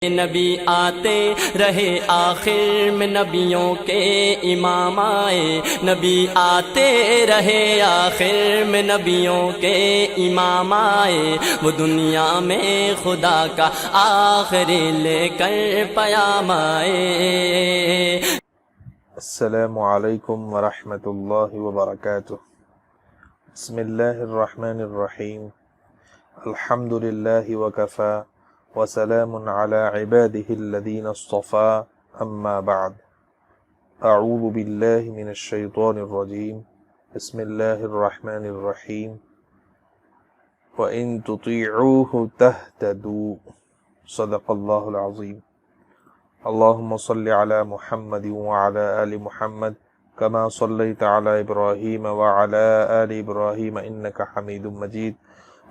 نبی آتے رہے آخر میں نبیوں کے امام آئے، نبی آتے رہے آخر میں نبیوں کے امام آئے، وہ دنیا میں خدا کا آخری لے کر پیام آئے۔ السلام علیکم ورحمۃ اللہ وبرکاتہ۔ بسم اللہ الرحمن الرحیم۔ الحمد للہ وکفی وسلام علی عباده الذین اصطفی، اما بعد۔ اعوذ باللہ من الشیطان الرجیم، بسم اللہ الرحمن الرحیم۔ وَإِن تُطِيعُوهُ تَهْتَدُوا، صدق اللہ العظیم۔ اللہم صل علی محمد وعلی آل محمد کما صلیت علی ابراہیم وعلی آل ابراہیم انک حمید مجید۔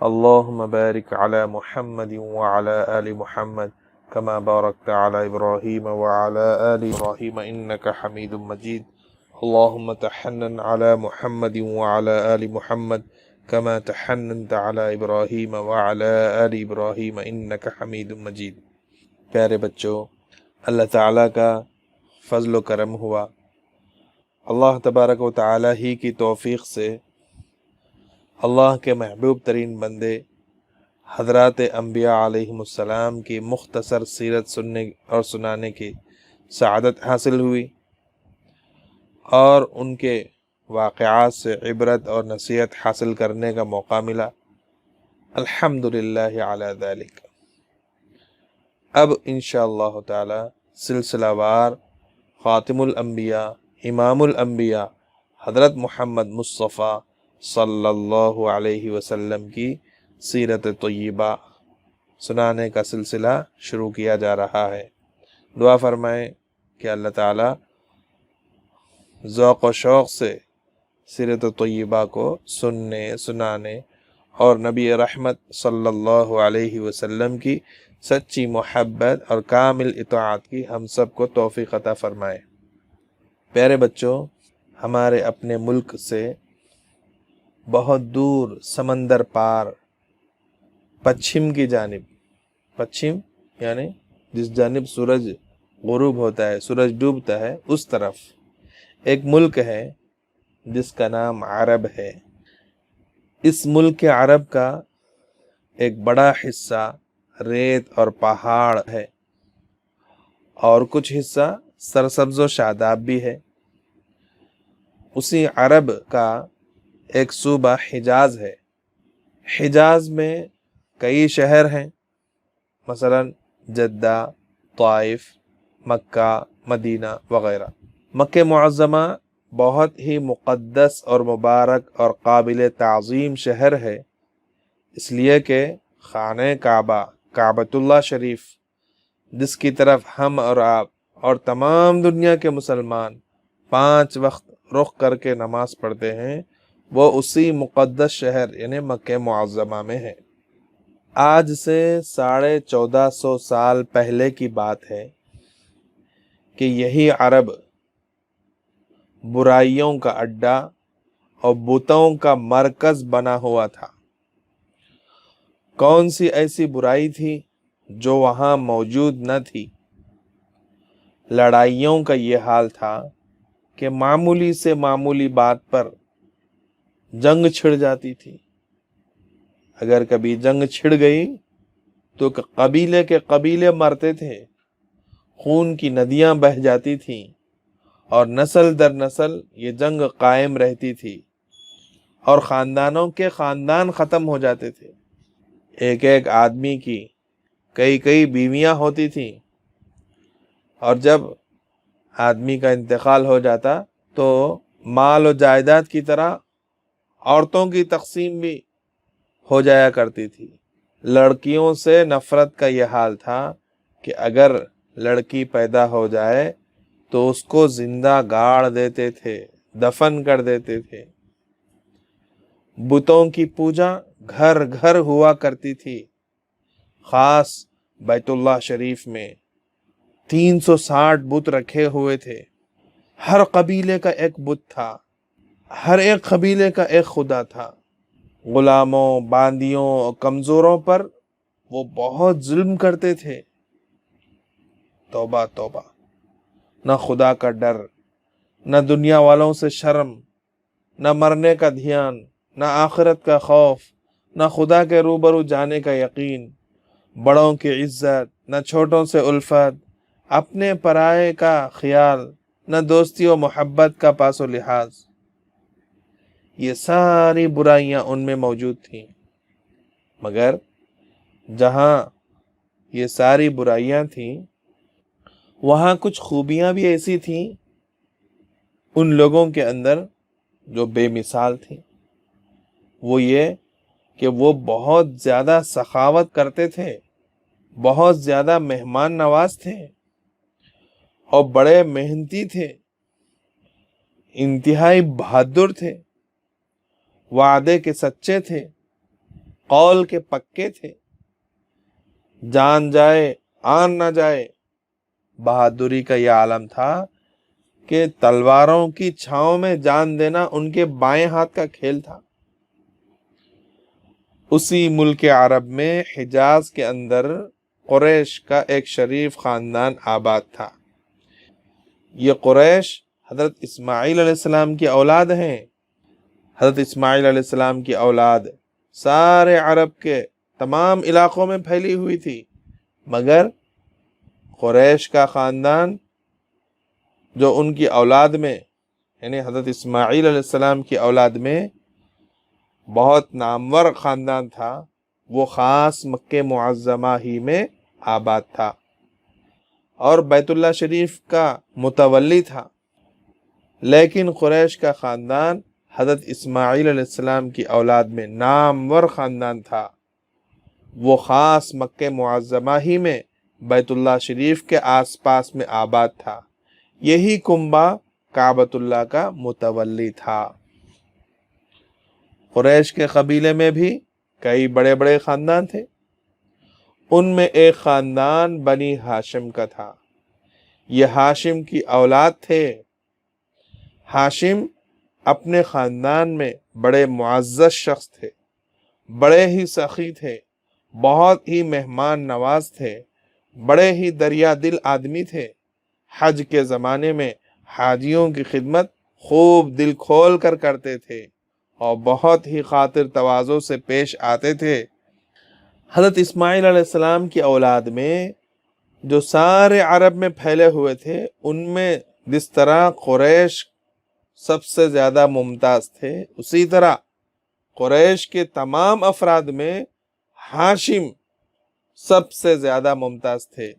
اللہم بارک علی محمد وعلی آل محمد کما بارکت علی ابراہیم وعلی آل ابراہیم انک حمید مجید۔ اللہم تحنن علی محمد وعلی آل محمد کما تحننت علی ابراہیم وعلی آل ابراہیم انک حمید مجید۔ پیارے بچوں، اللہ تعالیٰ کا فضل و کرم ہوا، اللہ تبارک و تعالیٰ ہی کی توفیق سے اللہ کے محبوب ترین بندے حضرات انبیاء علیہم السلام کی مختصر سیرت سننے اور سنانے کی سعادت حاصل ہوئی، اور ان کے واقعات سے عبرت اور نصیحت حاصل کرنے کا موقع ملا۔ الحمدللہ علی ذالک۔ اب انشاءاللہ تعالی سلسلہ وار خاتم الانبیاء، امام الانبیاء حضرت محمد مصطفیٰ صلی اللہ علیہ وسلم کی سیرت طیبہ سنانے کا سلسلہ شروع کیا جا رہا ہے۔ دعا فرمائیں کہ اللہ تعالی ذوق و شوق سے سیرت طیبہ کو سننے، سنانے اور نبی رحمت صلی اللہ علیہ وسلم کی سچی محبت اور کامل اطاعت کی ہم سب کو توفیق عطا فرمائے۔ پیارے بچوں، ہمارے اپنے ملک سے بہت دور سمندر پار پچھم کی جانب، پچھم یعنی جس جانب سورج غروب ہوتا ہے، سورج ڈوبتا ہے، اس طرف ایک ملک ہے جس کا نام عرب ہے۔ اس ملک عرب کا ایک بڑا حصہ ریت اور پہاڑ ہے، اور کچھ حصہ سرسبز و شاداب بھی ہے۔ اسی عرب کا ایک صوبہ حجاز ہے۔ حجاز میں کئی شہر ہیں، مثلا جدہ، طائف، مکہ، مدینہ وغیرہ۔ مکہ معظمہ بہت ہی مقدس اور مبارک اور قابل تعظیم شہر ہے، اس لیے کہ خانہ کعبہ، کعبۃ اللہ شریف، جس کی طرف ہم اور آپ اور تمام دنیا کے مسلمان 5 وقت رخ کر کے نماز پڑھتے ہیں، وہ اسی مقدس شہر یعنی مکہ معظمہ میں ہے۔ آج سے 1450 سال پہلے کی بات ہے کہ یہی عرب برائیوں کا اڈا اور بتوں کا مرکز بنا ہوا تھا۔ کون سی ایسی برائی تھی جو وہاں موجود نہ تھی؟ لڑائیوں کا یہ حال تھا کہ معمولی سے معمولی بات پر جنگ چھڑ جاتی تھی۔ اگر کبھی جنگ چھڑ گئی تو قبیلے کے قبیلے مرتے تھے، خون کی ندیاں بہہ جاتی تھیں، اور نسل در نسل یہ جنگ قائم رہتی تھی، اور خاندانوں کے خاندان ختم ہو جاتے تھے۔ ایک ایک آدمی کی کئی بیویاں ہوتی تھیں، اور جب آدمی کا انتقال ہو جاتا تو مال و جائیداد کی طرح عورتوں کی تقسیم بھی ہو جایا کرتی تھی۔ لڑکیوں سے نفرت کا یہ حال تھا کہ اگر لڑکی پیدا ہو جائے تو اس کو زندہ گاڑ دیتے تھے، دفن کر دیتے تھے۔ بتوں کی پوجا گھر گھر ہوا کرتی تھی۔ خاص بیت اللہ شریف میں 360 بت رکھے ہوئے تھے۔ ہر قبیلے کا ایک بت تھا، ہر ایک قبیلے کا ایک خدا تھا۔ غلاموں، باندیوں اور کمزوروں پر وہ بہت ظلم کرتے تھے۔ توبہ توبہ، نہ خدا کا ڈر، نہ دنیا والوں سے شرم، نہ مرنے کا دھیان، نہ آخرت کا خوف، نہ خدا کے روبرو جانے کا یقین، بڑوں کی عزت، نہ چھوٹوں سے الفت، اپنے پرائے کا خیال، نہ دوستی و محبت کا پاس و لحاظ۔ یہ ساری برائیاں ان میں موجود تھیں، مگر جہاں یہ ساری برائیاں تھیں وہاں کچھ خوبیاں بھی ایسی تھیں ان لوگوں کے اندر جو بے مثال تھیں۔ وہ یہ کہ وہ بہت زیادہ سخاوت کرتے تھے، بہت زیادہ مہمان نواز تھے اور بڑے محنتی تھے، انتہائی بہادر تھے، وعدے کے سچے تھے، قول کے پکے تھے، جان جائے آن نہ جائے۔ بہادری کا یہ عالم تھا کہ تلواروں کی چھاؤں میں جان دینا ان کے بائیں ہاتھ کا کھیل تھا۔ اسی ملک عرب میں حجاز کے اندر قریش کا ایک شریف خاندان آباد تھا۔ یہ قریش حضرت اسماعیل علیہ السلام کی اولاد ہیں۔ حضرت اسماعیل علیہ السلام کی اولاد سارے عرب کے تمام علاقوں میں پھیلی ہوئی تھی، مگر قریش کا خاندان جو ان کی اولاد میں یعنی حضرت اسماعیل علیہ السلام کی اولاد میں بہت نامور خاندان تھا، وہ خاص مکہ معظمہ ہی میں آباد تھا اور بیت اللہ شریف کا متولی تھا۔ لیکن قریش کا خاندان حضرت اسماعیل علیہ السلام کی اولاد میں نامور خاندان تھا، وہ خاص مکہ معظمہ ہی میں بیت اللہ شریف کے آس پاس میں آباد تھا۔ یہی کنبہ کعبۃ اللہ کا متولی تھا۔ قریش کے قبیلے میں بھی کئی بڑے بڑے خاندان تھے، ان میں ایک خاندان بنی ہاشم کا تھا۔ یہ ہاشم کی اولاد تھے۔ ہاشم اپنے خاندان میں بڑے معزز شخص تھے، بڑے ہی سخی تھے، بہت ہی مہمان نواز تھے، بڑے ہی دریا دل آدمی تھے۔ حج کے زمانے میں حاجیوں کی خدمت خوب دل کھول کر کرتے تھے اور بہت ہی خاطر تواضع سے پیش آتے تھے۔ حضرت اسماعیل علیہ السلام کی اولاد میں جو سارے عرب میں پھیلے ہوئے تھے، ان میں جس طرح قریش سب سے زیادہ ممتاز تھے، اسی طرح قریش کے تمام افراد میں ہاشم سب سے زیادہ ممتاز تھے۔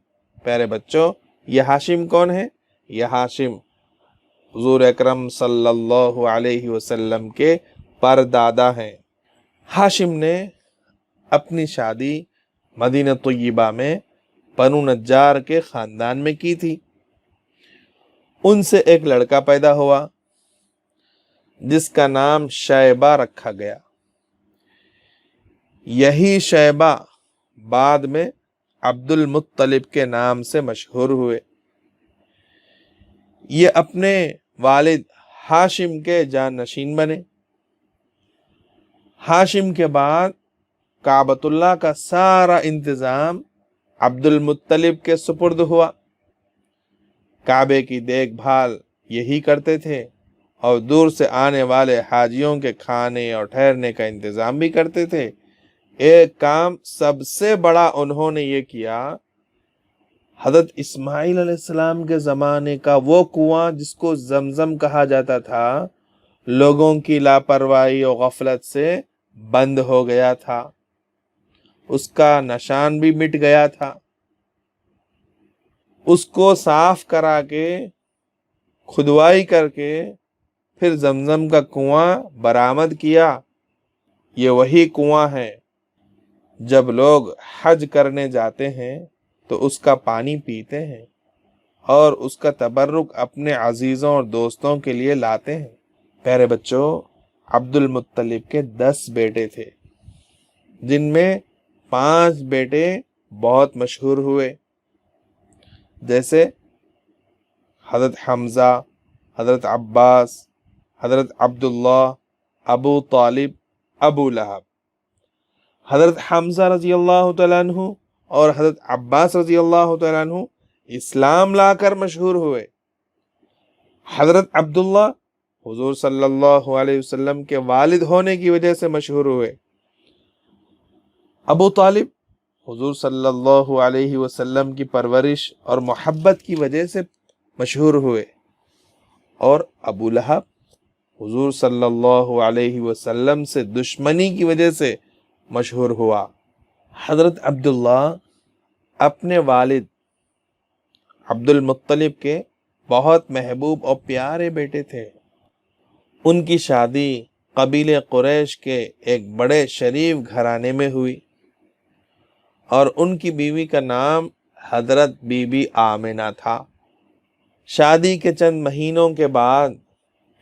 پیارے بچوں، یہ ہاشم کون ہے؟ یہ ہاشم حضور اکرم صلی اللہ علیہ وسلم کے پردادا ہیں۔ ہاشم نے اپنی شادی مدینہ طیبہ میں بنو نجار کے خاندان میں کی تھی۔ ان سے ایک لڑکا پیدا ہوا جس کا نام شیبہ رکھا گیا۔ یہی شیبہ بعد میں عبد المطلب کے نام سے مشہور ہوئے۔ یہ اپنے والد ہاشم کے جانشین بنے۔ ہاشم کے بعد کعبۃ اللہ کا سارا انتظام عبد المطلب کے سپرد ہوا۔ کعبے کی دیکھ بھال یہی کرتے تھے اور دور سے آنے والے حاجیوں کے کھانے اور ٹھہرنے کا انتظام بھی کرتے تھے۔ ایک کام سب سے بڑا انہوں نے یہ کیا، حضرت اسماعیل علیہ السلام کے زمانے کا وہ کنواں جس کو زمزم کہا جاتا تھا، لوگوں کی لاپرواہی اور غفلت سے بند ہو گیا تھا، اس کا نشان بھی مٹ گیا تھا۔ اس کو صاف کرا کے کھدوائی کر کے پھر زمزم کا کنواں برآمد کیا۔ یہ وہی کنواں ہے۔ جب لوگ حج کرنے جاتے ہیں تو اس کا پانی پیتے ہیں اور اس کا تبرک اپنے عزیزوں اور دوستوں کے لیے لاتے ہیں۔ پیارے بچوں، عبد المطلب کے 10 بیٹے تھے، جن میں 5 بیٹے بہت مشہور ہوئے، جیسے حضرت حمزہ، حضرت عباس، حضرت عبداللہ، ابو طالب، ابو لہب۔ حضرت حمزہ رضی اللہ تعالیٰ عنہ اور حضرت عباس رضی اللہ تعالیٰ عنہ اسلام لا کر مشہور ہوئے۔ حضرت عبداللہ حضور صلی اللہ علیہ وسلم کے والد ہونے کی وجہ سے مشہور ہوئے۔ ابو طالب حضور صلی اللہ علیہ وسلم کی پرورش اور محبت کی وجہ سے مشہور ہوئے، اور ابو لہب حضور صلی اللہ علیہ وسلم سے دشمنی کی وجہ سے مشہور ہوا۔ حضرت عبداللہ اپنے والد عبد المطلب کے بہت محبوب اور پیارے بیٹے تھے۔ ان کی شادی قبیلے قریش کے ایک بڑے شریف گھرانے میں ہوئی، اور ان کی بیوی کا نام حضرت بی بی آمنہ تھا۔ شادی کے چند مہینوں کے بعد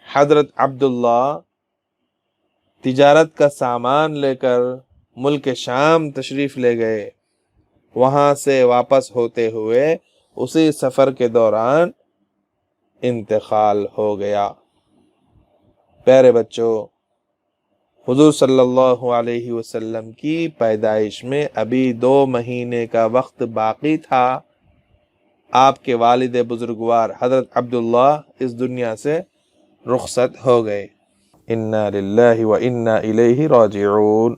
حضرت عبداللہ تجارت کا سامان لے کر ملک شام تشریف لے گئے۔ وہاں سے واپس ہوتے ہوئے اسی سفر کے دوران انتقال ہو گیا۔ پیارے بچوں، حضور صلی اللہ علیہ وسلم کی پیدائش میں ابھی 2 مہینے کا وقت باقی تھا۔ آپ کے والد بزرگوار حضرت عبداللہ اس دنیا سے رخصت ہو گئے۔ انا للہ و انا الیہ راجعون۔